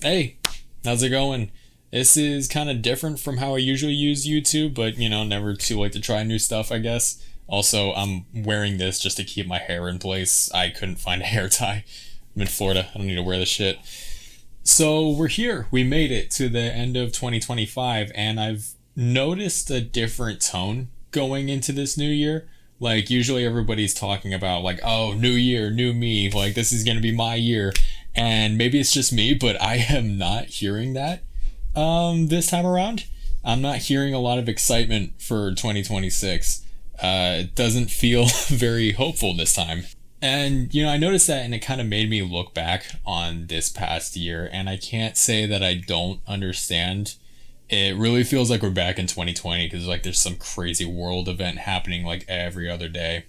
Hey, how's it going? This is kind of different from how I usually use YouTube, but never too late to try new stuff, I guess. Also, I'm wearing this just to keep my hair in place. I couldn't find a hair tie. I'm in Florida. I don't need to wear this shit. So, we're here. We made it to the end of 2025, and I've noticed a different tone going into this new year. Like, usually everybody's talking about, like, oh, new year, new me. Like, this is going to be my year. And maybe it's just me, but I am not hearing that this time around. I'm not hearing a lot of excitement for 2026. It doesn't feel very hopeful this time. And, I noticed that and it kind of made me look back on this past year. And I can't say that I don't understand. It really feels like we're back in 2020 because like there's some crazy world event happening like every other day.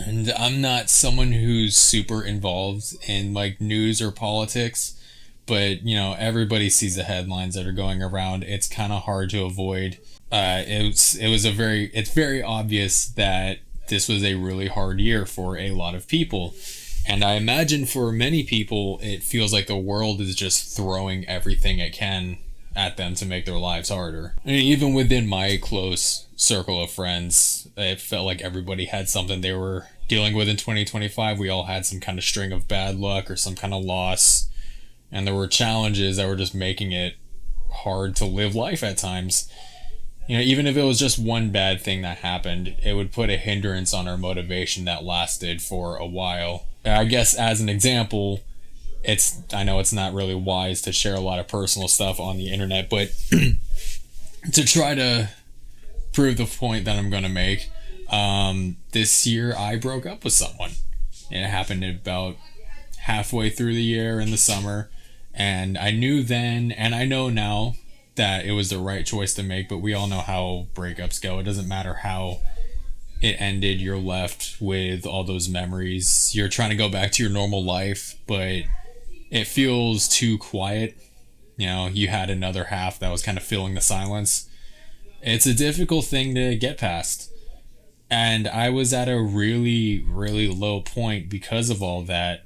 And I'm not someone who's super involved in like news or politics, but everybody sees the headlines that are going around. It's kind of hard to avoid. It's very obvious that this was a really hard year for a lot of people. And I imagine for many people, it feels like the world is just throwing everything it can at them to make their lives harder. I mean, even within my close circle of friends, it felt like everybody had something they were dealing with in 2025. We all had some kind of string of bad luck or some kind of loss. And there were challenges that were just making it hard to live life at times. Even if it was just one bad thing that happened, it would put a hindrance on our motivation that lasted for a while. I guess as an example, I know it's not really wise to share a lot of personal stuff on the internet, but to try to prove the point that I'm going to make, this year I broke up with someone. It happened about halfway through the year in the summer, and I knew then, and I know now, that it was the right choice to make, but we all know how breakups go. It doesn't matter how it ended, you're left with all those memories. You're trying to go back to your normal life, but it feels too quiet. You had another half that was kind of filling the silence. It's a difficult thing to get past. And I was at a really, really low point because of all that.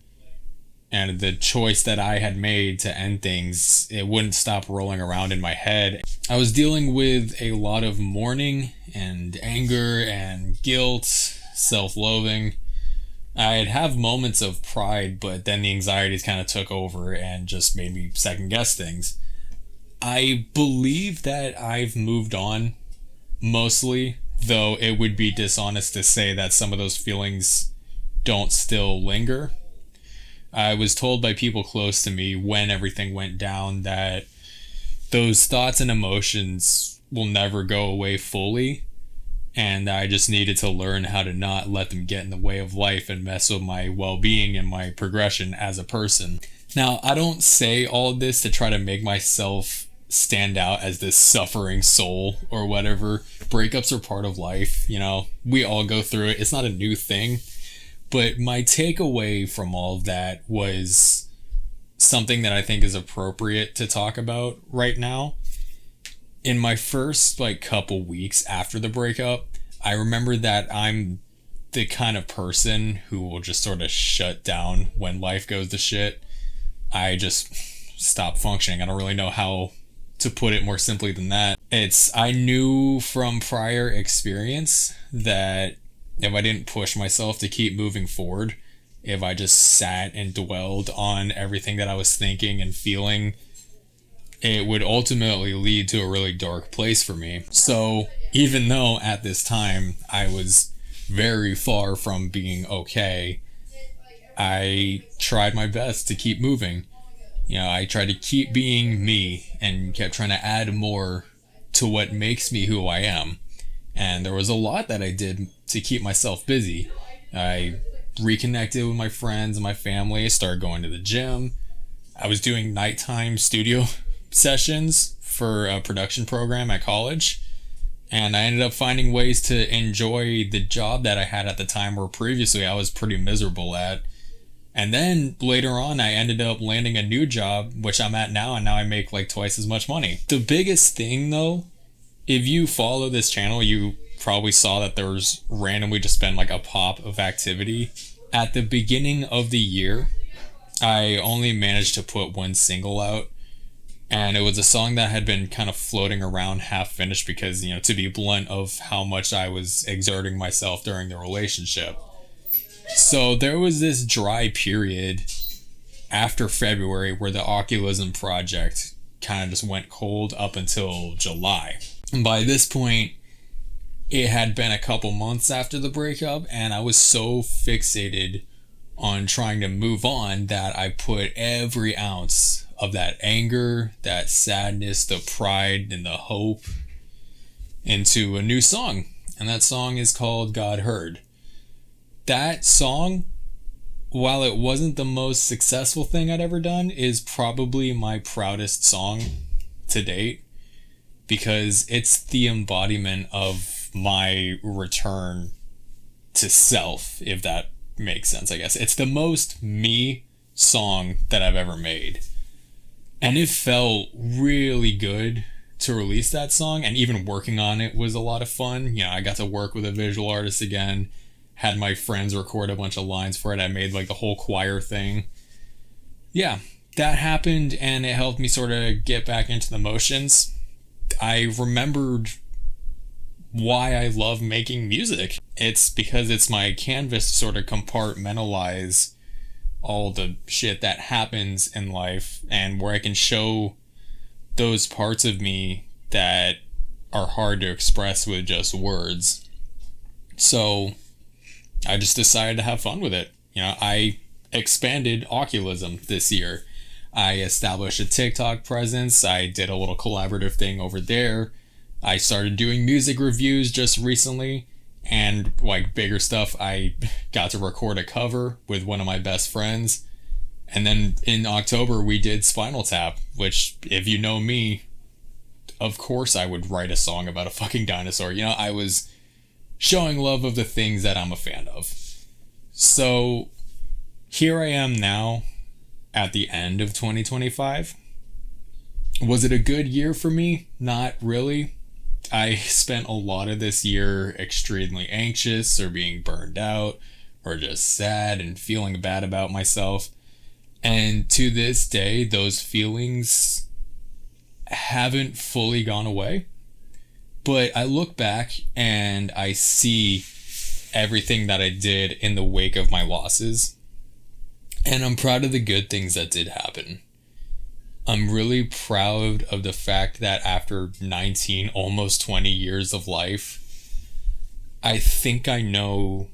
And the choice that I had made to end things, it wouldn't stop rolling around in my head. I was dealing with a lot of mourning and anger and guilt, self-loathing. I'd have moments of pride, but then the anxieties kind of took over and just made me second guess things. I believe that I've moved on, mostly, though it would be dishonest to say that some of those feelings don't still linger. I was told by people close to me when everything went down that those thoughts and emotions will never go away fully. And I just needed to learn how to not let them get in the way of life and mess with my well-being and my progression as a person. Now, I don't say all of this to try to make myself stand out as this suffering soul or whatever. Breakups are part of life, we all go through it. It's not a new thing. But my takeaway from all of that was something that I think is appropriate to talk about right now. In my first couple weeks after the breakup, I remember that I'm the kind of person who will just sort of shut down when life goes to shit. I just stop functioning. I don't really know how to put it more simply than that. I knew from prior experience that if I didn't push myself to keep moving forward, if I just sat and dwelled on everything that I was thinking and feeling, it would ultimately lead to a really dark place for me. So even though at this time I was very far from being okay, I tried my best to keep moving. I tried to keep being me and kept trying to add more to what makes me who I am. And there was a lot that I did to keep myself busy. I reconnected with my friends and my family, started going to the gym. I was doing nighttime studio sessions for a production program at college. And I ended up finding ways to enjoy the job that I had at the time where previously I was pretty miserable at. And then later on, I ended up landing a new job, which I'm at now, and now I make twice as much money. The biggest thing though, if you follow this channel, you probably saw that there was randomly just been a pop of activity. At the beginning of the year, I only managed to put one single out, And it was a song that had been kind of floating around half finished because, to be blunt, of how much I was exerting myself during the relationship. So there was this dry period after February where the Oculism project kind of just went cold up until July. And by this point, it had been a couple months after the breakup, and I was so fixated on trying to move on that I put every ounce of that anger, that sadness, the pride, and the hope into a new song. And that song is called God Heard. That song, while it wasn't the most successful thing I'd ever done, is probably my proudest song to date, because it's the embodiment of my return to self, if that makes sense, I guess. It's the most me song that I've ever made. And it felt really good to release that song, and even working on it was a lot of fun. I got to work with a visual artist again, had my friends record a bunch of lines for it. I made like the whole choir thing. Yeah, that happened, and it helped me sort of get back into the motions. I remembered why I love making music. It's because it's my canvas to sort of compartmentalize all the shit that happens in life, and where I can show those parts of me that are hard to express with just words. So I just decided to have fun with it. I expanded Oculism this year. I established a TikTok presence. I did a little collaborative thing over there. I started doing music reviews just recently, and like bigger stuff, I got to record a cover with one of my best friends. And then in October, we did Spinal Tap, which, if you know me, of course I would write a song about a fucking dinosaur. I was showing love of the things that I'm a fan of. So here I am now at the end of 2025. Was it a good year for me? Not really. I spent a lot of this year extremely anxious, or being burned out, or just sad and feeling bad about myself. And to this day, those feelings haven't fully gone away. But I look back and I see everything that I did in the wake of my losses. And I'm proud of the good things that did happen. I'm really proud of the fact that after 19, almost 20 years of life, I think I know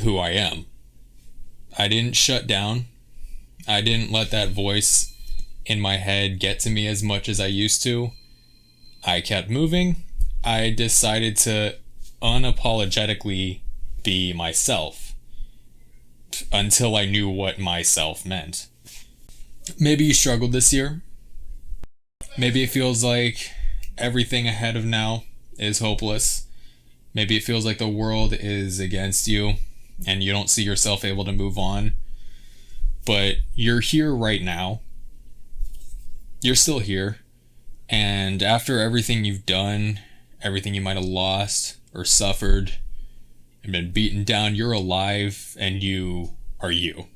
who I am. I didn't shut down. I didn't let that voice in my head get to me as much as I used to. I kept moving. I decided to unapologetically be myself until I knew what myself meant. Maybe you struggled this year. Maybe it feels like everything ahead of now is hopeless. Maybe it feels like the world is against you and you don't see yourself able to move on. But you're here right now. You're still here. And after everything you've done, everything you might have lost or suffered and been beaten down, you're alive and you are you.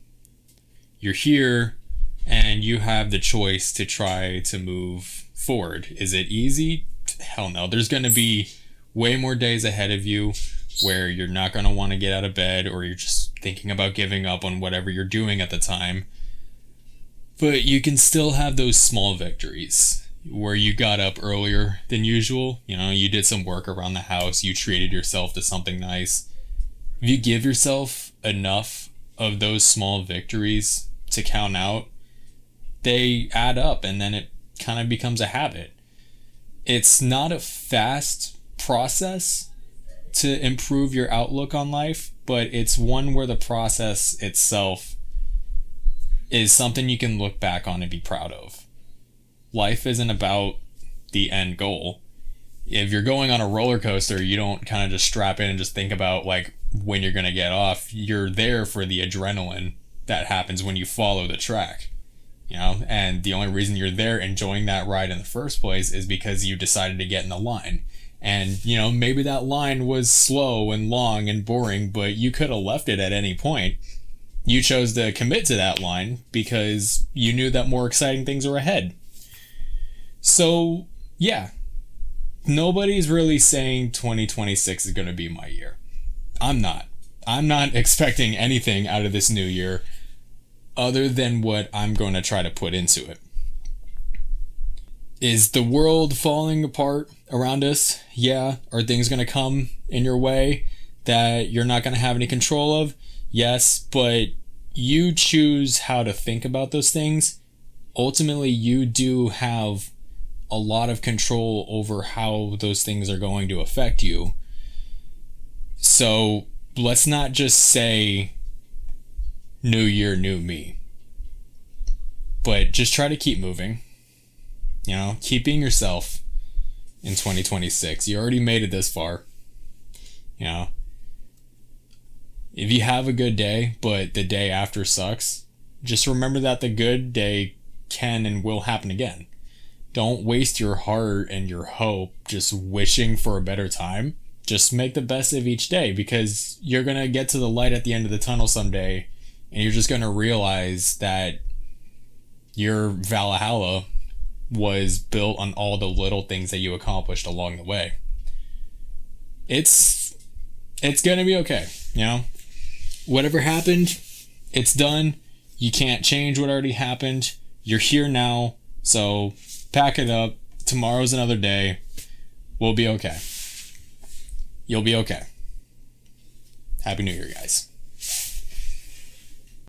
You're here and you have the choice to try to move forward. Is it easy? Hell no. There's going to be way more days ahead of you where you're not going to want to get out of bed, or you're just thinking about giving up on whatever you're doing at the time. But you can still have those small victories where you got up earlier than usual. You did some work around the house. You treated yourself to something nice. If you give yourself enough of those small victories to count out, they add up, and then it kind of becomes a habit. It's not a fast process to improve your outlook on life, but it's one where the process itself is something you can look back on and be proud of. Life isn't about the end goal. If you're going on a roller coaster, you don't kind of just strap in and just think about like when you're going to get off. You're there for the adrenaline that happens when you follow the track. And the only reason you're there enjoying that ride in the first place is because you decided to get in the line. And, maybe that line was slow and long and boring, but you could have left it at any point. You chose to commit to that line because you knew that more exciting things were ahead. So, yeah, nobody's really saying 2026 is going to be my year. I'm not. I'm not expecting anything out of this new year other than what I'm going to try to put into it. Is the world falling apart around us? Yeah. Are things going to come in your way that you're not going to have any control of? Yes, but you choose how to think about those things. Ultimately, you do have a lot of control over how those things are going to affect you. So let's not just say new year, new me, but just try to keep moving. You know, keep being yourself in 2026. You already made it this far. You know, if you have a good day, but the day after sucks, just remember that the good day can and will happen again. Don't waste your heart and your hope just wishing for a better time. Just make the best of each day, because you're going to get to the light at the end of the tunnel someday, and you're just going to realize that your Valhalla was built on all the little things that you accomplished along the way. It's going to be okay, you know? Whatever happened, it's done. You can't change what already happened. You're here now, so pack it up. Tomorrow's another day. We'll be okay. You'll be okay. Happy New Year, guys.